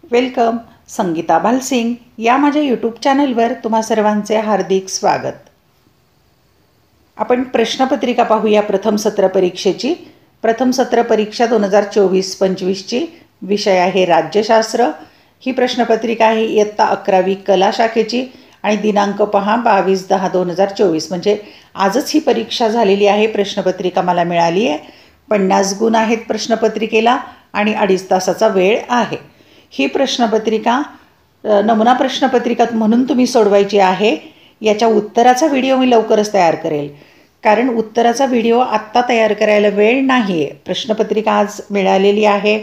Welcome. Sangeeta Bhalsingh या माझ्या YouTube चॅनलवर तुम्हा सर्वांचे हार्दिक स्वागत. आपण प्रश्नपत्रिका पाहूया प्रथम सत्र परीक्षेची. प्रथम सत्र परीक्षा 2024-25ची. विषय आहे राज्यशास्त्र. ही प्रश्नपत्रिका आहे इयत्ता 11वी कला शाखेची आणि दिनांक पहा 22/10/2024, म्हणजे आजच ही परीक्षा झालेली आहे. प्रश्नपत्रिका मला मिळाली आहे. 50 गुण आहेत प्रश्नपत्रिकेला आणि 2.5 तासाचा वेळ आहे. ही प्रश्नपत्रिका नमुना प्रश्नपत्रिका म्हणून तुम्ही सोडवायची आहे. याच्या उत्तराचा व्हिडिओ मी लवकरच तयार करेल, कारण उत्तराचा व्हिडिओ आत्ता तयार करायला वेळ नाही आहे. प्रश्नपत्रिका आज मिळालेली आहे.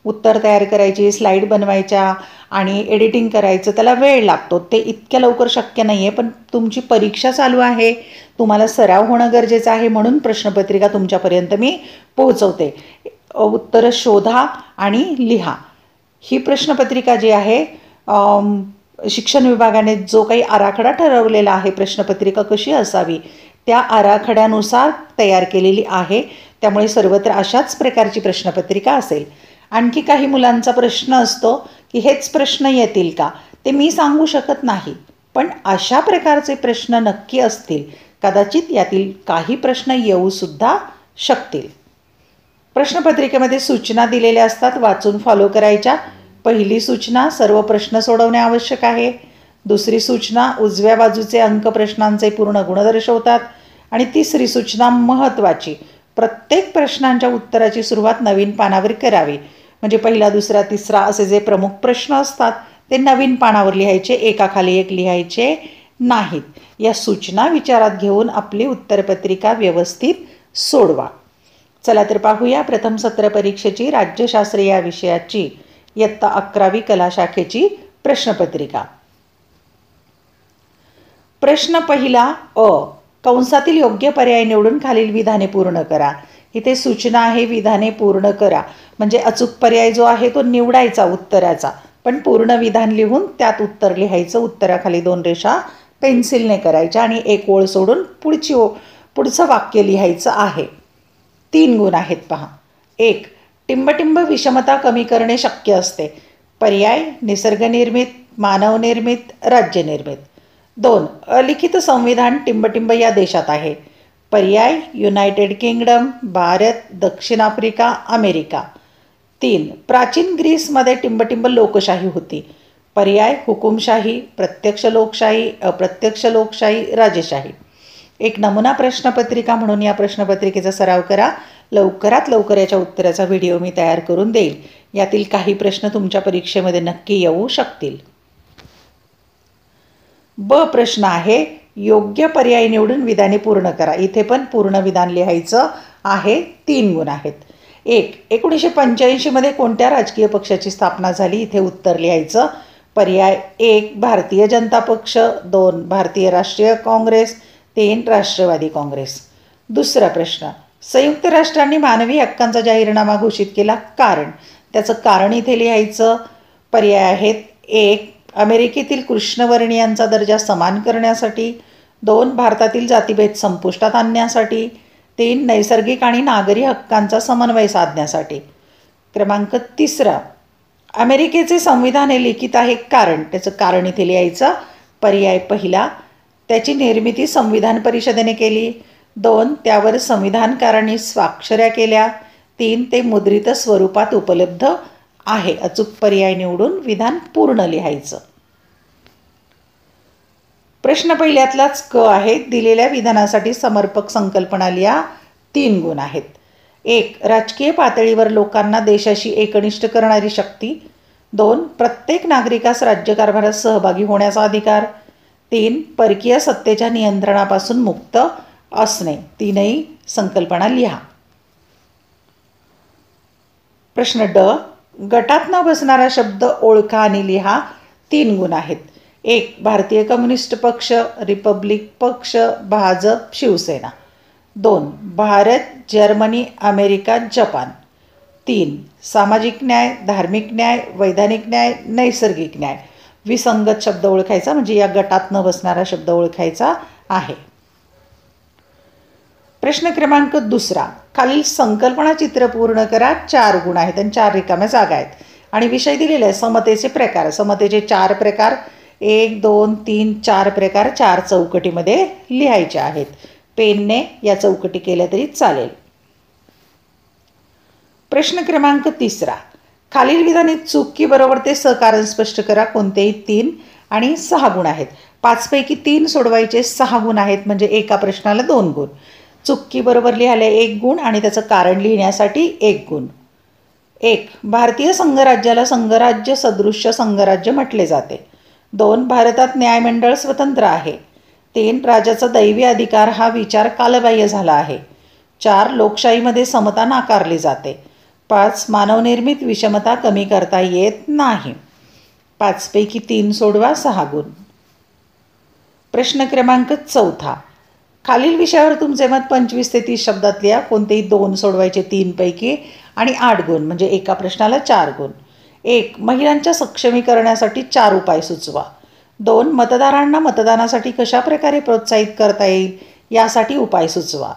उत्तर तयार करायची, स्लाईड बनवायच्या आणि एडिटिंग करायचं, त्याला वेळ लागतो. ते इतक्या लवकर शक्य नाही आहे. पण तुमची परीक्षा चालू आहे, तुम्हाला सराव होणं गरजेचं आहे, म्हणून प्रश्नपत्रिका तुमच्यापर्यंत मी पोहोचवते. उत्तरं शोधा आणि लिहा. ही प्रश्नपत्रिका जी आहे, शिक्षण विभागाने जो काही आराखडा ठरवलेला आहे प्रश्नपत्रिका कशी असावी, त्या आराखड्यानुसार तयार केलेली आहे. त्यामुळे सर्वत्र अशाच प्रकारची प्रश्नपत्रिका असेल. आणखी काही मुलांचा प्रश्न असतो की हेच प्रश्न येतील का, ते मी सांगू शकत नाही. पण अशा प्रकारचे प्रश्न नक्की असतील. कदाचित यातील काही प्रश्न येऊसुद्धा शकतील. प्रश्नपत्रिकेमध्ये सूचना दिलेल्या असतात, वाचून फॉलो करायच्या. पहिली सूचना, सर्व प्रश्न सोडवणे आवश्यक आहे. दुसरी सूचना, उजव्या बाजूचे अंक प्रश्नांचे पूर्ण गुण दर्शवतात. आणि तिसरी सूचना महत्त्वाची, प्रत्येक प्रश्नांच्या उत्तराची सुरुवात नवीन पानावर करावी. म्हणजे पहिला, दुसरा, तिसरा असे जे प्रमुख प्रश्न असतात ते नवीन पानावर लिहायचे, एकाखाली एक लिहायचे नाहीत. या सूचना विचारात घेऊन आपली उत्तरपत्रिका व्यवस्थित सोडवा. चला तर पाहूया प्रथम सत्र परीक्षेची राज्यशास्त्र या विषयाची इयत्ता 11वी कला शाखेची प्रश्नपत्रिका. प्रश्न पहिला अ, कंसातील योग्य पर्याय निवडून खालील विधाने पूर्ण करा. इथे सूचना आहे, विधाने पूर्ण करा. म्हणजे अचूक पर्याय जो आहे तो निवडायचा उत्तराचा, पण पूर्ण विधान लिहून त्यात उत्तर लिहायचं. उत्तराखाली 2 रेषा पेन्सिलने करायच्या आणि एक ओळ सोडून पुढचं वाक्य लिहायचं आहे. 3 गुण आहेत पहा. 1. टिंबटिंब विषमता कमी करणे शक्य असते. पर्याय निसर्गनिर्मित, मानवनिर्मित, राज्यनिर्मित. 2. अलिखित संविधान टिंबटिंब या देशात आहे. पर्याय युनायटेड किंगडम, भारत, दक्षिण आफ्रिका, अमेरिका. 3. प्राचीन ग्रीसमध्ये टिंबटिंब लोकशाही होती. पर्याय हुकुमशाही, प्रत्यक्ष लोकशाही, अप्रत्यक्ष लोकशाही, राजेशाही. एक नमुना प्रश्नपत्रिका म्हणून या प्रश्नपत्रिकेचा सराव करा. लवकरात लवकर याच्या उत्तराचा व्हिडिओ मी तयार करून देईल. यातील काही प्रश्न तुमच्या परीक्षेमध्ये नक्की येऊ शकतील. ब प्रश्न आहे, योग्य पर्याय निवडून विधाने पूर्ण करा. इथे पण पूर्ण विधान लिहायचं आहे. 3 गुण आहेत. 1. 1985 मध्ये कोणत्या राजकीय पक्षाची स्थापना झाली? इथे उत्तर लिहायचं. पर्याय 1 भारतीय जनता पक्ष, 2 भारतीय राष्ट्रीय काँग्रेस, 3 राष्ट्रवादी काँग्रेस. दुसरा प्रश्न, संयुक्त राष्ट्रांनी मानवी हक्कांचा जाहीरनामा घोषित केला. कारण, त्याचं कारण इथे लिहायचं. पर्याय आहेत 1 अमेरिकेतील कृष्णवर्णीयांचा दर्जा समान करण्यासाठी, 2 भारतातील जातीभेद संपुष्टात आणण्यासाठी, 3 नैसर्गिक आणि नागरी हक्कांचा समन्वय साधण्यासाठी. क्रमांक 3, अमेरिकेचे संविधान हे लिखित आहे. कारण, त्याचं कारण इथे लिहायचं. पर्याय पहिला, त्याची निर्मिती संविधान परिषदेने केली. 2 त्यावर संविधानकारांनी स्वाक्षऱ्या केल्या. 3 ते मुद्रित स्वरूपात उपलब्ध आहे. अचूक पर्याय निवडून विधान पूर्ण लिहायचं. प्रश्न पहिल्यातलाच क आहे. दिलेल्या विधानासाठी समर्पक संकल्पना लिहा. 3 गुण आहेत. 1 राजकीय पातळीवर लोकांना देशाशी एकनिष्ठ करणारी शक्ती. 2 प्रत्येक नागरिकास राज्यकारभारात सहभागी होण्याचा अधिकार. 3 परकीय सत्तेच्या नियंत्रणापासून मुक्त असणे. 3ही संकल्पना लिहा. प्रश्न ड, गटात न बसणारा शब्द ओळखा आणि लिहा. 3 गुण आहेत. 1 भारतीय कम्युनिस्ट पक्ष, रिपब्लिक पक्ष, Bhajap, Shiv Sena. 2 Bharat, Germany, America, Japan. 3 सामाजिक न्याय, धार्मिक न्याय, वैधानिक न्याय, नैसर्गिक न्याय. विसंगत शब्द ओळखायचा, म्हणजे या गटात न बसणारा शब्द ओळखायचा आहे. प्रश्न क्रमांक 2, खालील संकल्पना चित्र पूर्ण करा. 4 गुण आहेत आणि 4 रिकाम्या जागा आहेत. आणि विषय दिलेला आहे समतेचे प्रकार. समतेचे 4 प्रकार 1 2 3 4 प्रकार 4 चौकटीमध्ये लिहायचे आहेत. पेनने या चौकटी केल्या तरी चालेल. प्रश्न क्रमांक 3. खालील विधानात चूक की बरोबर ते सहकारण स्पष्ट करा. कोणतेही 3 आणि 6 गुण आहेत. 5 पैकी 3 सोडवायचे, 6 गुण आहेत म्हणजे एका प्रश्नाला 2 गुण. चूक की बरोबर लिहायला 1 गुण आणि त्याचं कारण लिहिण्यासाठी 1 गुण. 1. भारतीय संघराज्याला संघराज्य सदृश्य संघराज्य म्हटले जाते. 2. भारतात न्यायमंडळ स्वतंत्र आहे. 3. राजाचा दैवी अधिकार हा विचार कालबाह्य झाला आहे. 4. लोकशाहीमध्ये समता नाकारली जाते. 5. मानवनिर्मित विषमता कमी करता येत नाही. 5 पैकी 3 सोडवा, 6 गुण. प्रश्न क्रमांक 4. खालील विषयावर तुमचे मत 25 ते 30 शब्दात लिहा. कोणतेही 2 सोडवायचे 3 पैकी आणि 8 गुण म्हणजे एका प्रश्नाला 4 गुण. 1. महिलांच्या सक्षमीकरणासाठी 4 उपाय सुचवा. 2. मतदारांना मतदानासाठी कशाप्रकारे प्रोत्साहित करता येईल यासाठी उपाय सुचवा.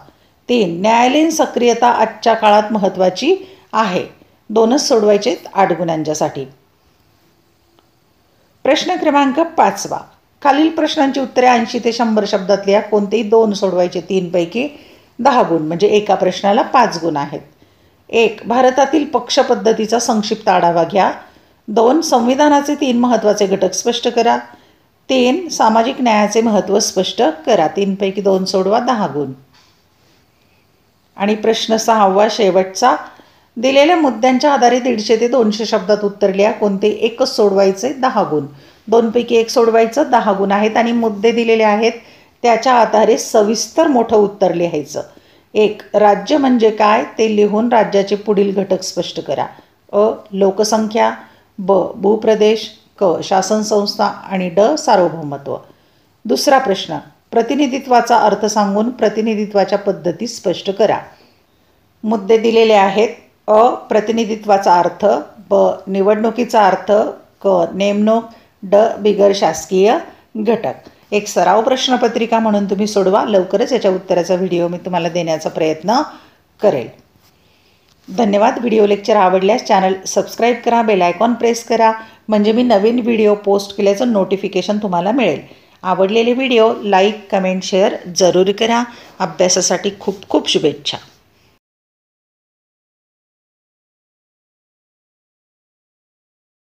3. न्यायालयीन सक्रियता आजच्या काळात महत्त्वाची आहे. 2च सोडवायचे 8 गुणांच्यासाठी. प्रश्न क्रमांक 5. खालील प्रश्नांची उत्तरे 80 ते 100 शब्दात लिहा. कोणतेही 2 सोडवायचे 3 पैकी 10 गुण म्हणजे एका प्रश्नाला 5 गुण आहेत. 1. भारतातील पक्ष पद्धतीचा संक्षिप्त आढावा घ्या. 2. संविधानाचे 3 महत्त्वाचे घटक स्पष्ट करा. 3. सामाजिक न्यायाचे महत्त्व स्पष्ट करा. 3 पैकी 2 सोडवा, 10 गुण. आणि प्रश्न 6 शेवटचा. दिलेल्या मुद्द्यांच्या आधारे 150 ते 200 शब्दात उत्तर लिहा. कोणते एकच सोडवायचे, 10 गुण. 2 पैकी 1 सोडवायचं, 10 गुण आहेत आणि मुद्दे दिलेले आहेत त्याच्या आधारे सविस्तर मोठं उत्तर लिहायचं. 1. राज्य म्हणजे काय ते लिहून राज्याचे पुढील घटक स्पष्ट करा. अ. लोकसंख्या. ब. भूप्रदेश. क. शासन संस्था आणि ड. सार्वभौमत्व. दुसरा प्रश्न. प्रतिनिधित्वाचा अर्थ सांगून प्रतिनिधित्वाच्या पद्धती स्पष्ट करा. मुद्दे दिलेले आहेत. अ. प्रतिनिधित्वाचा अर्थ. ब. निवडणुकीचा अर्थ. क. नेमणूक. ड. बिगर शासकीय घटक. एक सराव प्रश्नपत्रिका म्हणून तुम्ही सोडवा. लवकरच याच्या उत्तराचा व्हिडिओ मी तुम्हाला देण्याचा प्रयत्न करेल. धन्यवाद. व्हिडिओ लेक्चर आवडल्यास चॅनल सबस्क्राईब करा, बेल आयकॉन प्रेस करा म्हणजे मी नवीन व्हिडिओ पोस्ट केल्याचं नोटिफिकेशन तुम्हाला मिळेल. आवडलेले व्हिडिओ लाईक, कमेंट, शेअर जरूर करा. अभ्यासासाठी खूप खूप शुभेच्छा.